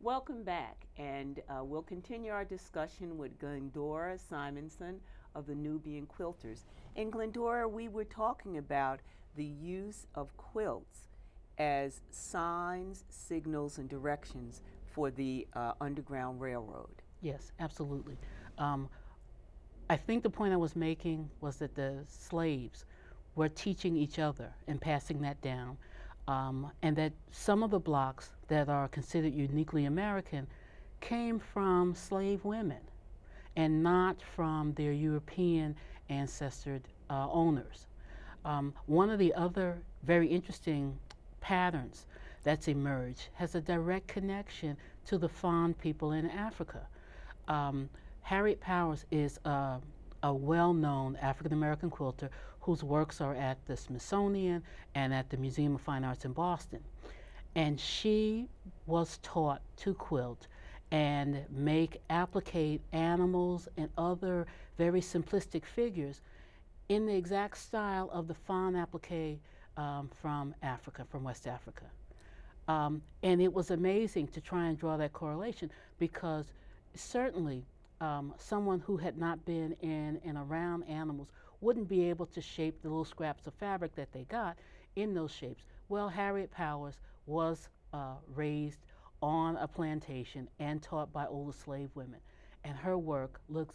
Welcome back, and we'll continue our discussion with Glendora Simonson of the Nubian Quilters. In Glendora, we were talking about the use of quilts as signs, signals, and directions for the Underground Railroad. Yes, absolutely. Um, I think the point I was making was that the slaves were teaching each other and passing that down, and that some of the blocks that are considered uniquely American came from slave women and not from their European ancestor owners. One of the other very interesting patterns that's emerged has a direct connection to the Fon people in Africa. Um, Harriet Powers is a well known African American quilter whose works are at the Smithsonian and at the Museum of Fine Arts in Boston. And she was taught to quilt and make applicate animals and other very simplistic figures in the exact style of the fawn applique from Africa, from West Africa. And it was amazing to try and draw that correlation because certainly someone who had not been in and around animals wouldn't be able to shape the little scraps of fabric that they got in those shapes. Well, Harriet Powers was raised on a plantation and taught by older slave women. And her work looks,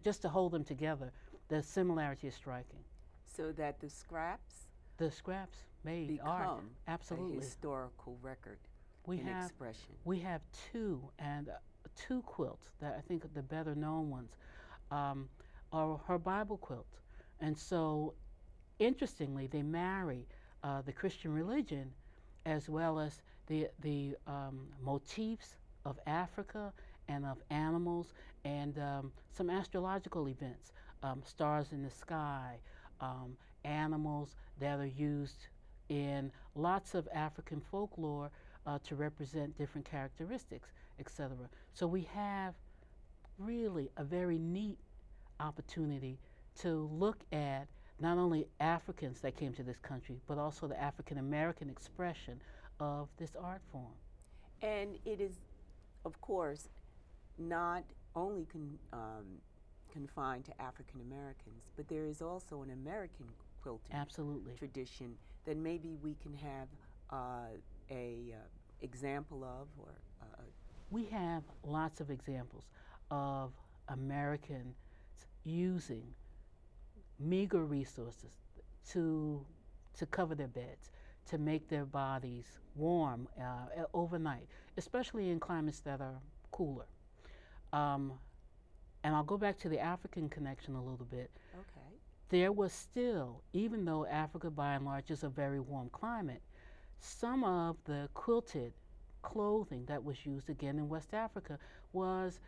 just to hold them together, the similarity is striking. So that The scraps made art, become a absolutely. historical record We in have expression. we have two quilts that I think are the better known ones, um, are her Bible quilt, and so interestingly they marry the Christian religion as well as the motifs of Africa and of animals and some astrological events, stars in the sky, animals that are used in lots of African folklore to represent different characteristics, etc. So we have really a very neat opportunity to look at not only Africans that came to this country, but also the African American expression of this art form. And it is, of course, not only confined to African Americans, but there is also an American quilting Absolutely. tradition that maybe we can have a example of, or We have lots of examples of Americans using meager resources to cover their beds, to make their bodies warm overnight, especially in climates that are cooler. Um, and I'll go back to the African connection a little bit. okay. There was still, even though Africa by and large is a very warm climate, some of the quilted clothing that was used again in West Africa was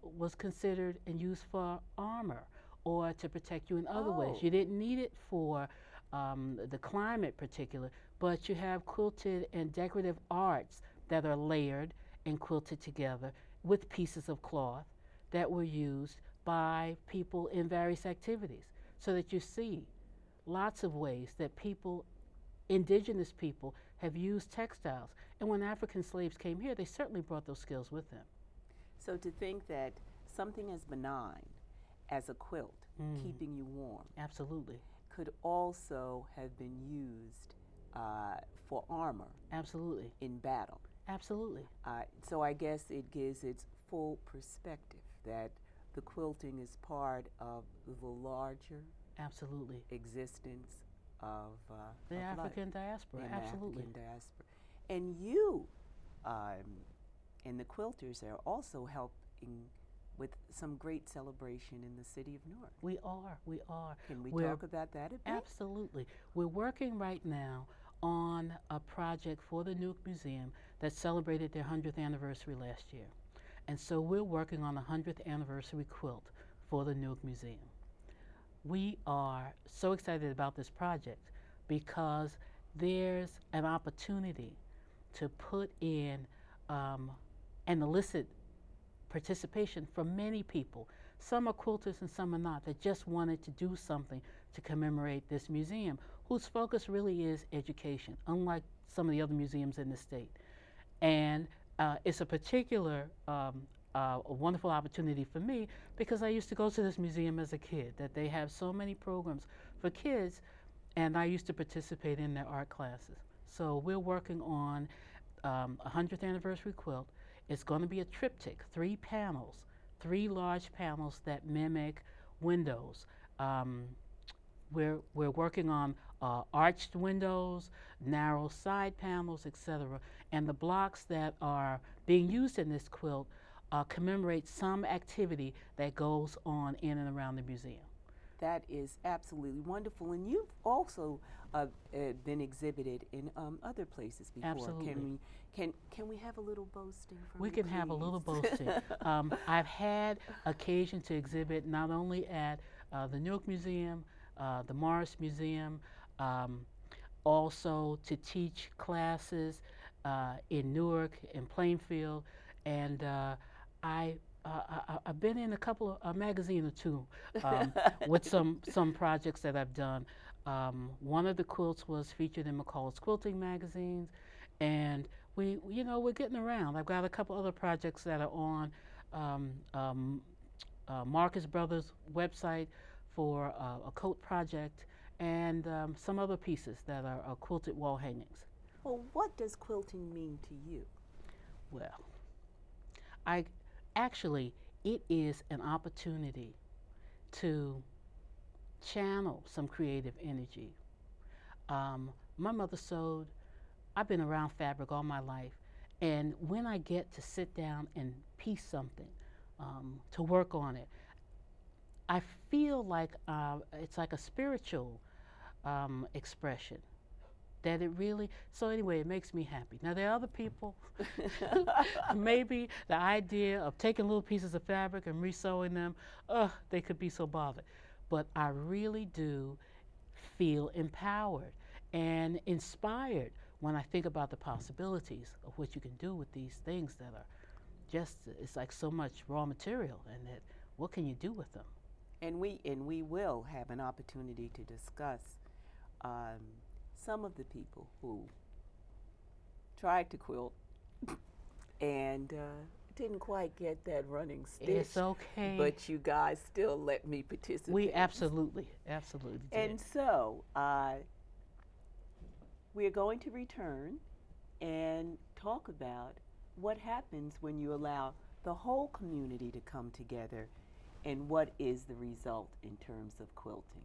was considered and used for armor or to protect you in other ways. Oh, You didn't need it for the climate particular, but you have quilted and decorative arts that are layered and quilted together with pieces of cloth that were used by people in various activities, so that you see lots of ways that people, indigenous people, have used textiles. And when African slaves came here, they certainly brought those skills with them. so to think that something as benign as a quilt, keeping you warm, Absolutely. could also have been used for armor Absolutely. in battle. Absolutely. So I guess it gives its full perspective that the quilting is part of the larger Absolutely. existence of, The of life African diaspora. in Absolutely. African diaspora. And you um, and the quilters are also helping with some great celebration in the city of Newark. We are. We are. Can we We're talk about that a bit? Absolutely. We're working right now on a project for the Newark Museum that celebrated their 100th anniversary last year. And so we're working on a 100th anniversary quilt for the Newark Museum. We are so excited about this project because there's an opportunity to put in and elicit participation from many people. Some are quilters and some are not, that just wanted to do something to commemorate this museum, whose focus really is education, unlike some of the other museums in the state. And it's a particular a wonderful opportunity for me because I used to go to this museum as a kid, that they have so many programs for kids, and I used to participate in their art classes. So we're working on a 100th anniversary quilt. It's going to be a triptych, 3 panels, 3 large panels that mimic windows. Um, we're working on arched windows, narrow side panels, etc. And the blocks that are being used in this quilt commemorate some activity that goes on in and around the museum. That is absolutely wonderful. And you've also been exhibited in other places before. Absolutely. Can we have a little boasting from We you, can have a little please? boasting. I've had occasion to exhibit not only at the Newark Museum, the Morris Museum, um, also to teach classes in Newark, in Plainfield, and I, I've been in a couple of a magazine or two with some projects that I've done. One of the quilts was featured in McCall's Quilting magazines, and we're getting around. I've got a couple other projects that are on um, um, Marcus Brothers website for a coat project, and some other pieces that are quilted wall hangings. Well, what does quilting mean to you? Well, I actually, it is an opportunity to channel some creative energy. My mother sewed. I've been around fabric all my life, and when I get to sit down and piece something, to work on it, I feel like it's like a spiritual expression. That it really, so anyway, it makes me happy. Now, there are other people, maybe the idea of taking little pieces of fabric and resewing them, they could be so bothered. But I really do feel empowered and inspired when I think about the possibilities of what you can do with these things that are just, it's like so much raw material, and that what can you do with them? And we will have an opportunity to discuss um, some of the people who tried to quilt and didn't quite get that running stitch. It's okay. But you guys still let me participate. We absolutely did. And so we're going to return and talk about what happens when you allow the whole community to come together and what is the result in terms of quilting.